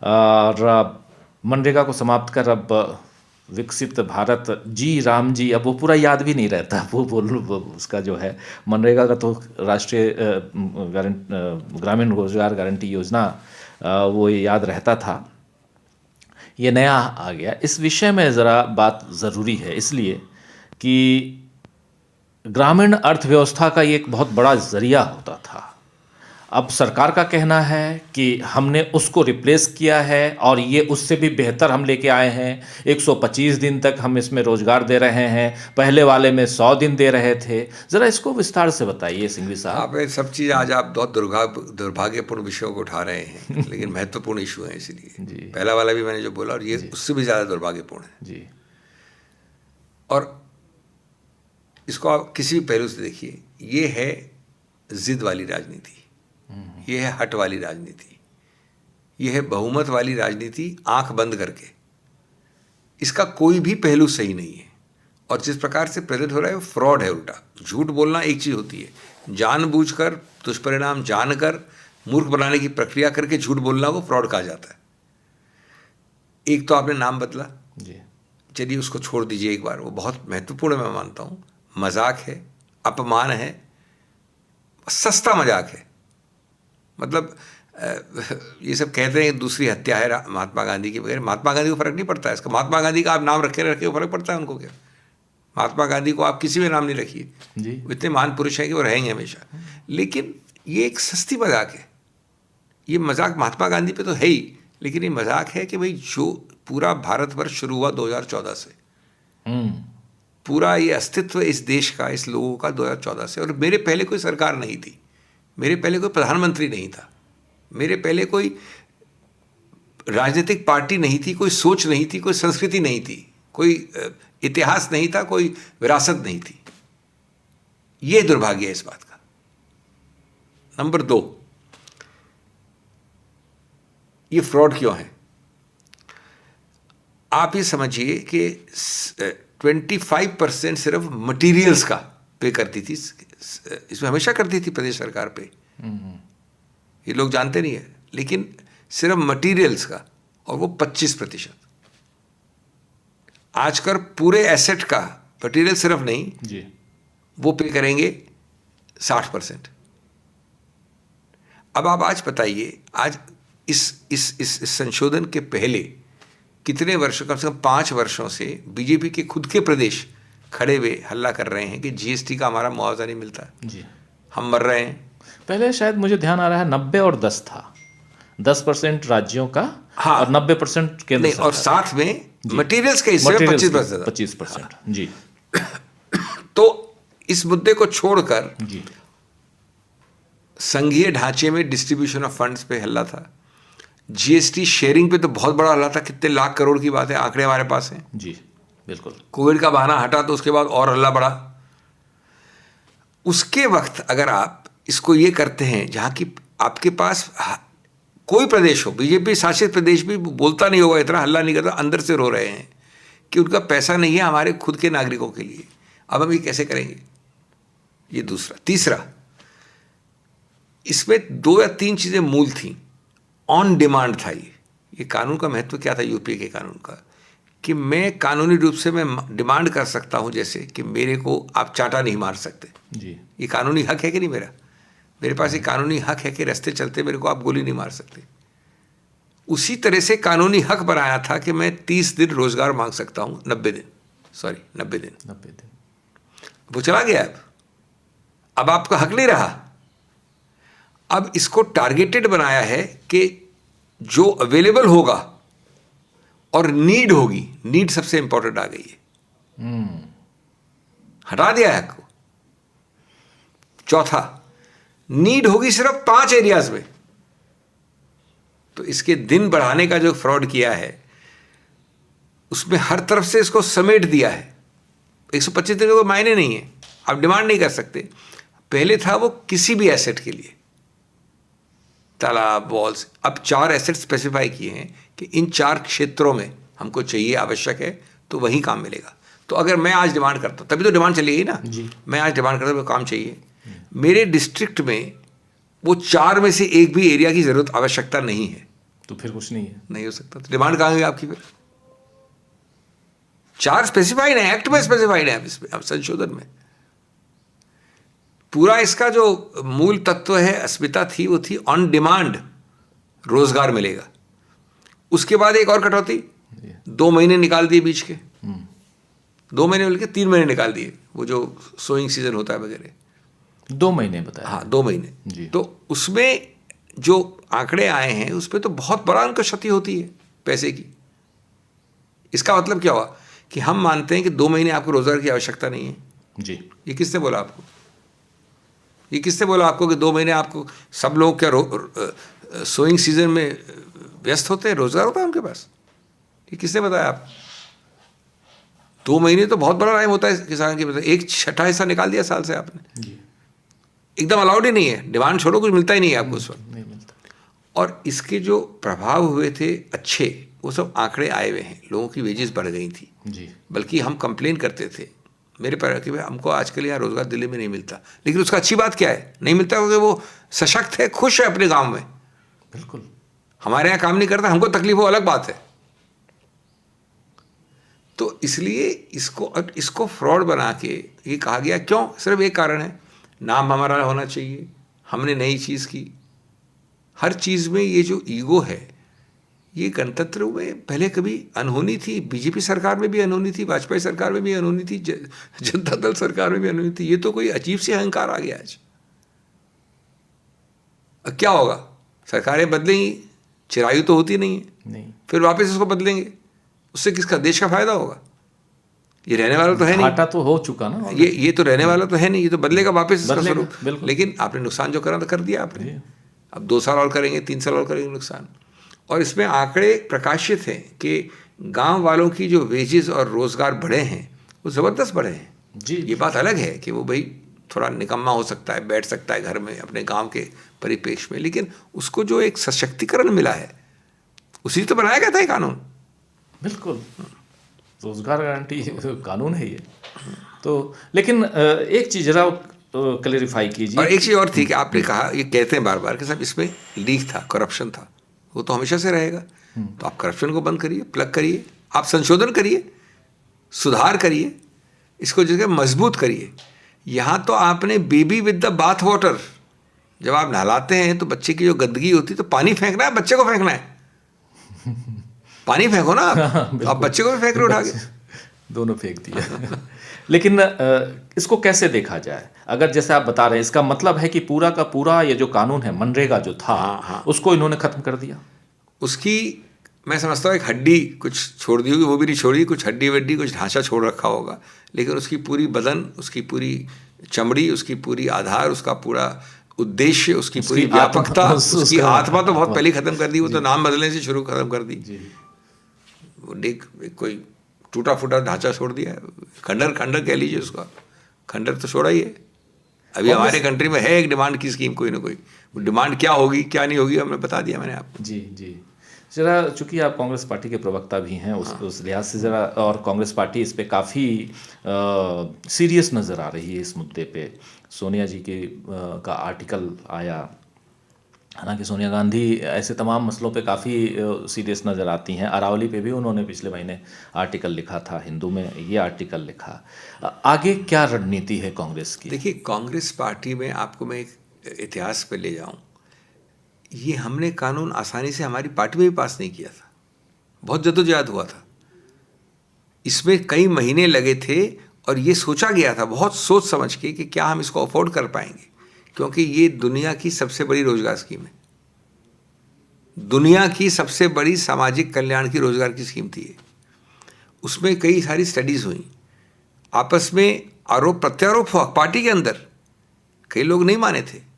और मनरेगा को समाप्त कर अब विकसित भारत जी राम जी, अब वो पूरा याद भी नहीं रहता, वो उसका जो है मनरेगा का तो राष्ट्रीय ग्रामीण रोजगार गारंटी योजना वो याद रहता था। ये नया आ गया। इस विषय में ज़रा बात ज़रूरी है, इसलिए कि ग्रामीण अर्थव्यवस्था का ये एक बहुत बड़ा ज़रिया होता था। अब सरकार का कहना है कि हमने उसको रिप्लेस किया है और ये उससे भी बेहतर हम लेके आए हैं। 125 दिन तक हम इसमें रोजगार दे रहे हैं, पहले वाले में 100 दिन दे रहे थे। ज़रा इसको विस्तार से बताइए सिंघवी साहब। आप ये सब चीज़ आज आप बहुत दुर्भाग्यपूर्ण विषयों को उठा रहे हैं लेकिन महत्वपूर्ण इशू है, इसलिए पहला वाला भी मैंने जो बोला और ये उससे भी ज़्यादा दुर्भाग्यपूर्ण है जी। और इसको आप किसी भी पहलू से देखिए, ये है जिद वाली राजनीति, ये है हट वाली राजनीति, ये है बहुमत वाली राजनीति आंख बंद करके। इसका कोई भी पहलू सही नहीं है और जिस प्रकार से प्रेजेंट हो रहा है वो फ्रॉड है। उल्टा झूठ बोलना एक चीज़ होती है, जानबूझकर दुष्परिणाम जानकर मूर्ख बनाने की प्रक्रिया करके झूठ बोलना को फ्रॉड कहा जाता है। एक तो आपने नाम बदला जी, चलिए उसको छोड़ दीजिए एक बार, वो बहुत महत्वपूर्ण मैं मानता हूँ। मजाक है, अपमान है, सस्ता मजाक है। मतलब ये सब कहते हैं दूसरी हत्या है महात्मा गांधी की बगैर। महात्मा गांधी को फर्क नहीं पड़ता है इसका। महात्मा गांधी का आप नाम रखे फर्क पड़ता है उनको क्या? महात्मा गांधी को आप किसी भी नाम नहीं रखिए, वो इतने महान पुरुष हैं कि वो रहेंगे हमेशा। लेकिन ये एक सस्ती मजाक है। ये मजाक महात्मा गांधी पे तो है ही, लेकिन ये मजाक है कि भाई जो पूरा भारतवर्ष शुरू हुआ 2014 से, पूरा ये अस्तित्व इस देश का, इस लोगों का 2014 से। और मेरे पहले कोई सरकार नहीं थी, मेरे पहले कोई प्रधानमंत्री नहीं था, मेरे पहले कोई राजनीतिक पार्टी नहीं थी, कोई सोच नहीं थी, कोई संस्कृति नहीं थी, कोई इतिहास नहीं था, कोई विरासत नहीं थी। ये दुर्भाग्य है इस बात का। नंबर 2, ये फ्रॉड क्यों है? आप ये समझिए कि 25% सिर्फ मटेरियल्स का पे करती थी, इसमें हमेशा करती थी प्रदेश सरकार पे, ये लोग जानते नहीं है, लेकिन सिर्फ मटेरियल्स का, और वो 25%। आजकल पूरे एसेट का, मटेरियल सिर्फ नहीं जी, वो पे करेंगे 60%। अब आप आज बताइए, आज इस संशोधन के पहले कितने वर्षों, कम से कम 5 वर्षों से बीजेपी के खुद के प्रदेश खड़े हुए हल्ला कर रहे हैं कि जीएसटी का हमारा मुआवजा नहीं मिलता जी, हम मर रहे हैं। पहले शायद मुझे ध्यान आ रहा है 90 और 10 था, 10% राज्यों का, हाँ, और 90% केंद्र नहीं, और साथ में मटेरियल्स के हिस्से में 25%। जी। तो इस मुद्दे को छोड़कर जी, संघीय ढांचे में डिस्ट्रीब्यूशन ऑफ फंड्स पे हल्ला था, जीएसटी शेयरिंग पे तो बहुत बड़ा हल्ला था, कितने लाख करोड़ की बात है, आंकड़े हमारे पास हैं। जी, बिल्कुल। कोविड का बहाना हटा तो उसके बाद और हल्ला बढ़ा। उसके वक्त अगर आप इसको ये करते हैं, जहाँ की आपके पास कोई प्रदेश हो, बीजेपी शासित प्रदेश भी बोलता नहीं होगा, इतना हल्ला नहीं करता, अंदर से रो रहे हैं कि उनका पैसा नहीं है हमारे खुद के नागरिकों के लिए, अब हम ये कैसे करेंगे? ये दूसरा। तीसरा, इसमें 2 या 3 चीज़ें मूल थी। ऑन डिमांड था ये कानून का महत्व क्या था यूपीए के कानून का, कि मैं कानूनी रूप से मैं डिमांड कर सकता हूं, जैसे कि मेरे को आप चांटा नहीं मार सकते जी, ये कानूनी हक है कि नहीं? मेरे पास ये कानूनी हक है कि रास्ते चलते मेरे को आप गोली नहीं मार सकते। उसी तरह से कानूनी हक बनाया था कि मैं 30 दिन रोजगार मांग सकता हूं, 90 दिन। वो चला गया। अब आपका हक नहीं रहा। अब इसको टारगेटेड बनाया है कि जो अवेलेबल होगा और नीड होगी, नीड सबसे इंपॉर्टेंट आ गई है, हटा दिया है को। चौथा, नीड होगी सिर्फ 5 एरियाज में, तो इसके दिन बढ़ाने का जो फ्रॉड किया है उसमें हर तरफ से इसको समेट दिया है। 125 दिन का मायने नहीं है, आप डिमांड नहीं कर सकते। पहले था वो किसी भी एसेट के लिए, तालाब, वॉल्स, अब 4 एसेट स्पेसिफाई किए हैं कि इन 4 क्षेत्रों में हमको चाहिए, आवश्यक है, तो वहीं काम मिलेगा। तो अगर मैं आज डिमांड करता हूँ, तभी तो डिमांड चलेगी ना जी। मैं आज डिमांड करता हूँ काम चाहिए, मेरे डिस्ट्रिक्ट में वो 4 में से एक भी एरिया की ज़रूरत आवश्यकता नहीं है, तो फिर कुछ नहीं है। नहीं हो सकता। तो डिमांड कहाँ गई आपकी फिर? 4 स्पेसिफाइड है, एक्ट में स्पेसिफाइड है, अब संशोधन में पूरा इसका जो मूल तत्व है, अस्मिता थी, वो थी ऑन डिमांड रोजगार मिलेगा। उसके बाद एक और कटौती 2 महीने निकाल दिए बीच के, 2 महीने मिलकर 3 महीने निकाल दिए, वो जो सोइंग सीजन होता है वगैरह। 2 महीने बताया। हाँ 2 महीने जी। तो उसमें जो आंकड़े आए हैं उसमें तो बहुत बड़ा उनको क्षति होती है पैसे की। इसका मतलब क्या हुआ कि हम मानते हैं कि 2 महीने आपको रोजगार की आवश्यकता नहीं है। जी। ये किसने बोला आपको? ये किसने बोला आपको कि 2 महीने आपको? सब लोग क्या सोइंग सीजन में व्यस्त होते हैं, रोजगार होता है उनके पास? ये किसने बताया आप? 2 महीने तो बहुत बड़ा टाइम होता है किसान के। मतलब 1/6 हिस्सा निकाल दिया साल से आपने। जी। एकदम अलाउड ही नहीं है, डिमांड छोड़ो, कुछ मिलता ही नहीं है आपको उस वक्त। नहीं मिलता। और इसके जो प्रभाव हुए थे अच्छे, वो सब आंकड़े आए हुए हैं। लोगों की वेजेस बढ़ गई थी। जी। बल्कि हम कंप्लेन करते थे मेरे पर कि भाई हमको आजकल यहाँ रोजगार दिल्ली में नहीं मिलता, लेकिन उसका अच्छी बात क्या है? नहीं मिलता क्योंकि वो सशक्त है, खुश है अपने गांव में। बिल्कुल। हमारे यहाँ काम नहीं करता, हमको तकलीफ हो, अलग बात है। तो इसलिए इसको फ्रॉड बना के ये कहा गया। क्यों? सिर्फ एक कारण है, नाम हमारा होना चाहिए, हमने नई चीज़ की। हर चीज़ में ये जो ईगो है, ये गणतंत्र में पहले कभी अनहोनी थी। बीजेपी सरकार में भी अनहोनी थी, वाजपेयी सरकार में भी अनहोनी थी, जनता दल सरकार में भी अनहोनी थी। ये तो कोई अजीब सी अहंकार आ गया आज। अब क्या होगा? सरकारें बदलेंगी, चिरायु तो होती नहीं है, नहीं। फिर वापस इसको बदलेंगे, उससे किसका देश का फायदा होगा? ये रहने वाला तो है नहीं। घाटा तो हो चुका ना। ये तो रहने वाला तो है नहीं, ये तो बदलेगा वापस इसका बदलेगा, स्वरूप। बिल्कुल। लेकिन आपने नुकसान जो करा तो कर दिया आपने। जी। अब 2 साल और करेंगे, 3 साल और करेंगे नुकसान। और इसमें आंकड़े प्रकाशित हैं कि गांव वालों की जो वेजेस और रोजगार बढ़े हैं वो ज़बरदस्त बढ़े हैं। जी। ये बात अलग है कि वो भाई थोड़ा निकम्मा हो सकता है, बैठ सकता है घर में अपने गांव के परिप्रेक्ष्य में, लेकिन उसको जो एक सशक्तिकरण मिला है, उसी तो बनाया गया था ये कानून। बिल्कुल, रोजगार गारंटी कानून है ये तो। लेकिन एक चीज़ जरा क्लेरिफाई कीजिए। और एक चीज़ और थी कि आपने कहा, ये कहते हैं बार बार कि साहब इसमें लीक था, करप्शन था। वो तो हमेशा से रहेगा। तो आप करप्शन को बंद करिए, प्लग करिए, आप संशोधन करिए, सुधार करिए, इसको जगह मजबूत करिए। यहाँ तो आपने baby with the bath water, जब आप नहलाते हैं तो बच्चे की जो गंदगी होती है तो पानी फेंकना है, बच्चे को फेंकना है? पानी फेंको ना आप बच्चे को भी फेंक रहे उठा के। दोनों फेंक दिया। लेकिन इसको कैसे देखा जाए? अगर जैसे आप बता रहे हैं, इसका मतलब है कि पूरा का पूरा ये जो कानून है मनरेगा जो था, उसको इन्होंने खत्म कर दिया। उसकी मैं समझता हूँ एक हड्डी कुछ छोड़ दी होगी, वो भी नहीं छोड़ी, कुछ हड्डी वड्डी कुछ ढांचा छोड़ रखा होगा, लेकिन उसकी पूरी बदन, उसकी पूरी चमड़ी, उसकी पूरी आधार, उसका पूरा उद्देश्य, उसकी पूरी व्यापकता, उसकी आत्मा तो बहुत पहले खत्म कर दी। वो तो नाम बदलने से शुरू खत्म कर दी। वो कोई टूटा फूटा ढांचा छोड़ दिया, खंडर कह लीजिए उसका, खंडर तो छोड़ा ही है। अभी हमारे कंट्री में है एक डिमांड की स्कीम, कोई ना कोई। वो डिमांड क्या होगी क्या नहीं होगी हमने बता दिया मैंने आपको। जी जी। जरा चूंकि आप कांग्रेस पार्टी के प्रवक्ता भी हैं, उस लिहाज से ज़रा, और कांग्रेस पार्टी इस पे काफ़ी सीरियस नज़र आ रही है इस मुद्दे पे। सोनिया जी का आर्टिकल आया, हालांकि सोनिया गांधी ऐसे तमाम मसलों पे काफ़ी सीरियस नज़र आती हैं। अरावली पे भी उन्होंने पिछले महीने आर्टिकल लिखा था, हिंदू में ये आर्टिकल लिखा। आगे क्या रणनीति है कांग्रेस की? देखिए, कांग्रेस पार्टी में आपको मैं एक इतिहास पे ले जाऊं, ये हमने कानून आसानी से हमारी पार्टी में भी पास नहीं किया था, बहुत जद्दोजहद हुआ था। इसमें कई महीने लगे थे और ये सोचा गया था बहुत सोच समझ के कि क्या हम इसको अफोर्ड कर पाएंगे, क्योंकि ये दुनिया की सबसे बड़ी रोजगार स्कीम है, दुनिया की सबसे बड़ी सामाजिक कल्याण की रोजगार की स्कीम थी ये। उसमें कई सारी स्टडीज़ हुई, आपस में आरोप प्रत्यारोप हुआ पार्टी के अंदर, कई लोग नहीं माने थे।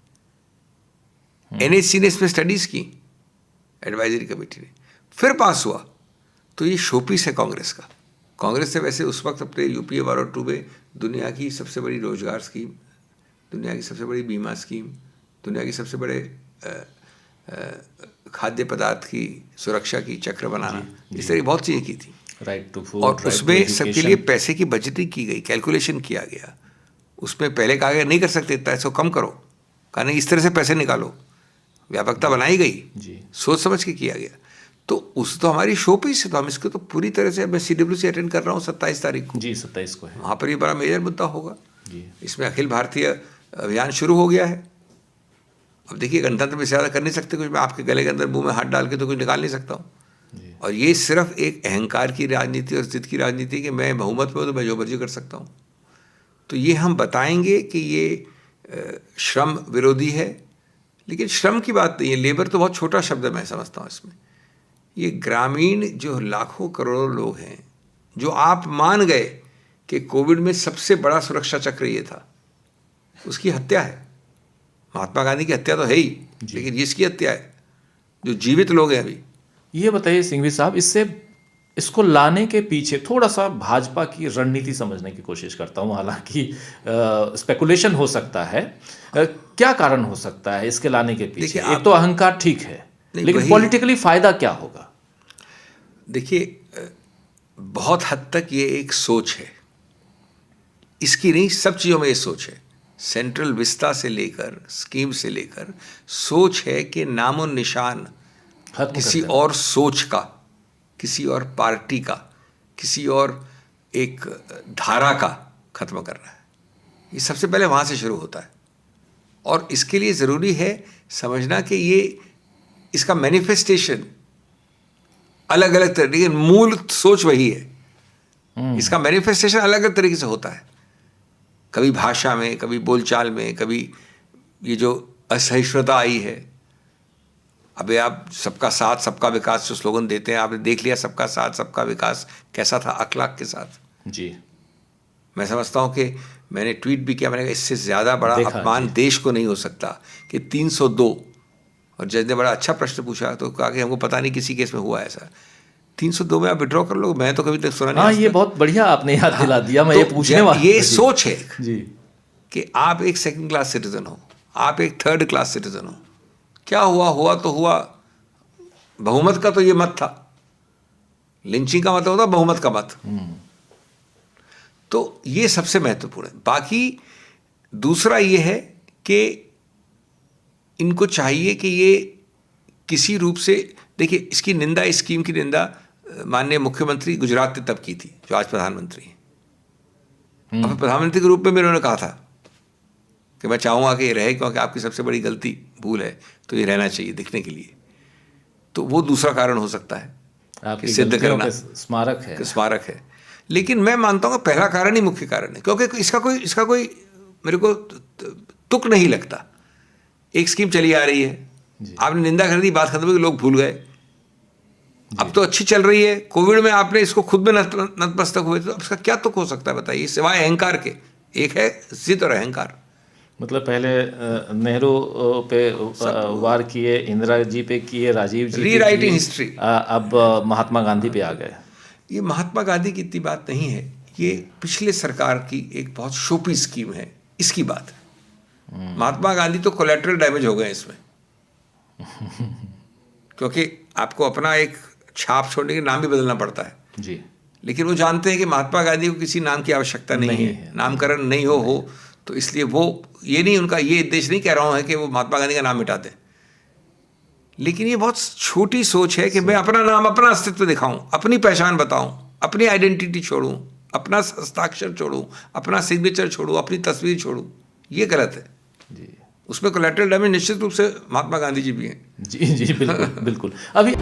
NHC ने इसमें स्टडीज़ की, एडवाइजरी कमेटी ने, फिर पास हुआ। तो ये शोपीस है कांग्रेस का। कांग्रेस से वैसे उस वक्त अपने UPA 1 में दुनिया की सबसे बड़ी रोजगार स्कीम, दुनिया की सबसे बड़ी बीमा स्कीम, दुनिया की सबसे बड़े खाद्य पदार्थ की सुरक्षा की चक्र बनाना, इस तरह की बहुत चीज़ें की थी। राइट टू फूड, और उसमें सबके लिए पैसे की बजटिंग की गई, कैलकुलेशन किया गया। उसमें पहले कहा गया नहीं कर सकते इतना, इसको कम करो, कहा नहीं इस तरह से पैसे निकालो, व्यापकता बनाई गई, सोच समझ के किया गया। तो उस तो हमारी शो पीस है, तो हम इसको तो पूरी तरह से, मैं CWC अटेंड कर रहा हूँ 27 तारीख को जी 27 को है वहाँ पर ये बड़ा मेजर मुद्दा होगा जी। इसमें अखिल भारतीय अभियान शुरू हो गया है। अब देखिए गणतंत्र में ज़्यादा कर नहीं सकते कुछ, मैं आपके गले के अंदर मुंह में हाथ डाल के तो कुछ निकाल नहीं सकता हूँ। और ये सिर्फ एक अहंकार की राजनीति और जिद की राजनीति कि मैं बहुमत में हूँ तो मैं जो मर्जी कर सकता हूँ। तो ये हम बताएंगे कि ये श्रम विरोधी है, लेकिन श्रम की बात नहीं है, लेबर तो बहुत छोटा शब्द है मैं समझता हूँ इसमें। ये ग्रामीण जो लाखों करोड़ों लोग हैं, जो आप मान गए कि कोविड में सबसे बड़ा सुरक्षा चक्र ये था, उसकी हत्या है। महात्मा गांधी की हत्या तो है ही, लेकिन इसकी हत्या है, जो जीवित लोग हैं अभी। ये बताइए सिंघवी साहब, इसको लाने के पीछे थोड़ा सा भाजपा की रणनीति समझने की कोशिश करता हूँ, हालांकि स्पेकुलेशन हो सकता है। क्या कारण हो सकता है इसके लाने के पीछे? एक तो अहंकार ठीक है, लेकिन पॉलिटिकली फायदा क्या होगा? देखिए, बहुत हद तक ये एक सोच है, इसकी नहीं, सब चीज़ों में ये सोच है। सेंट्रल विस्ता से लेकर स्कीम से लेकर सोच है कि नामो निशान किसी और सोच का, किसी और पार्टी का, किसी और एक धारा का खत्म करना है। ये सबसे पहले वहाँ से शुरू होता है, और इसके लिए ज़रूरी है समझना कि ये इसका मैनिफेस्टेशन अलग अलग तरीके, मूल सोच वही है, इसका मैनिफेस्टेशन अलग अलग तरीके से होता है। कभी भाषा में, कभी बोलचाल में, कभी ये जो असहिष्णुता आई है। अबे आप सबका साथ सबका विकास जो स्लोगन देते हैं, आपने देख लिया सबका साथ सबका विकास कैसा था अखलाक के साथ। जी, मैं समझता हूँ कि मैंने ट्वीट भी किया, मैंने कहा इससे ज़्यादा बड़ा अपमान देश को नहीं हो सकता कि 302, और जज ने बड़ा अच्छा प्रश्न पूछा तो कहा कि हमको पता नहीं किसी केस में हुआ ऐसा। 302 में आप विड्रॉ कर लो, मैं तो कभी तक सुना नहीं। हाँ, ये बहुत बढ़िया आपने याद दिला दिया, मैं ये पूछने वाला। ये सोच है जी कि आप एक सेकंड क्लास सिटीजन हो, आप एक थर्ड क्लास सिटीजन हो। क्या हुआ तो हुआ, बहुमत का तो ये मत था, लिंचिंग का मत होता बहुमत का मत। तो ये सबसे महत्वपूर्ण है। बाकी दूसरा ये है कि इनको चाहिए कि ये किसी रूप से, देखिए इसकी निंदा, इस स्कीम की निंदा माननीय मुख्यमंत्री गुजरात ने तब की थी जो आज प्रधानमंत्री हैं। अब प्रधानमंत्री के रूप में उन्होंने कहा था कि मैं चाहूँगा कि ये रहे, क्योंकि आपकी सबसे बड़ी गलती भूल है, तो ये रहना चाहिए दिखने के लिए। तो वो दूसरा कारण हो सकता है कि सिद्ध करना, स्मारक है। लेकिन मैं मानता हूँ कि पहला कारण ही मुख्य कारण है, क्योंकि इसका कोई मेरे को तुक नहीं लगता। एक स्कीम चली आ रही है, आपने निंदा कर दी, बात खत्म हो गई, लोग भूल गए। अब तो अच्छी चल रही है, कोविड में आपने इसको खुद में नतमस्तक हुए, तो इसका क्या तुक हो सकता है बताइए, सिवाय अहंकार के। एक है जिद और अहंकार। मतलब पहले नेहरू पे वार किए, इंदिरा जी पे किए, राजीव जी, रीराइटिंग हिस्ट्री। अब महात्मा गांधी पे आ गए। ये महात्मा गांधी की इतनी बात नहीं है, ये पिछले सरकार की एक बहुत शोपी स्कीम है, इसकी बात है। महात्मा गांधी तो कोलैटरल डैमेज हो गए इसमें क्योंकि आपको अपना एक छाप छोड़ने के नाम भी बदलना पड़ता है जी। लेकिन वो जानते हैं कि महात्मा गांधी को किसी नाम की आवश्यकता नहीं है, नामकरण नहीं हो तो इसलिए वो ये नहीं, उनका ये उद्देश्य नहीं कह रहा हूँ है कि वो महात्मा गांधी का नाम मिटा दें, लेकिन ये बहुत छोटी सोच है कि मैं अपना नाम, अपना अस्तित्व दिखाऊं, अपनी पहचान बताऊं, अपनी आइडेंटिटी छोड़ूं, अपना हस्ताक्षर छोड़ूं, अपना सिग्नेचर छोड़ूं, अपनी तस्वीर छोड़ूं। ये गलत है जी। उसमें कोलैटरल डैमेज निश्चित रूप से महात्मा गांधी जी भी हैं। जी जी बिल्कुल बिल्कुल। अभी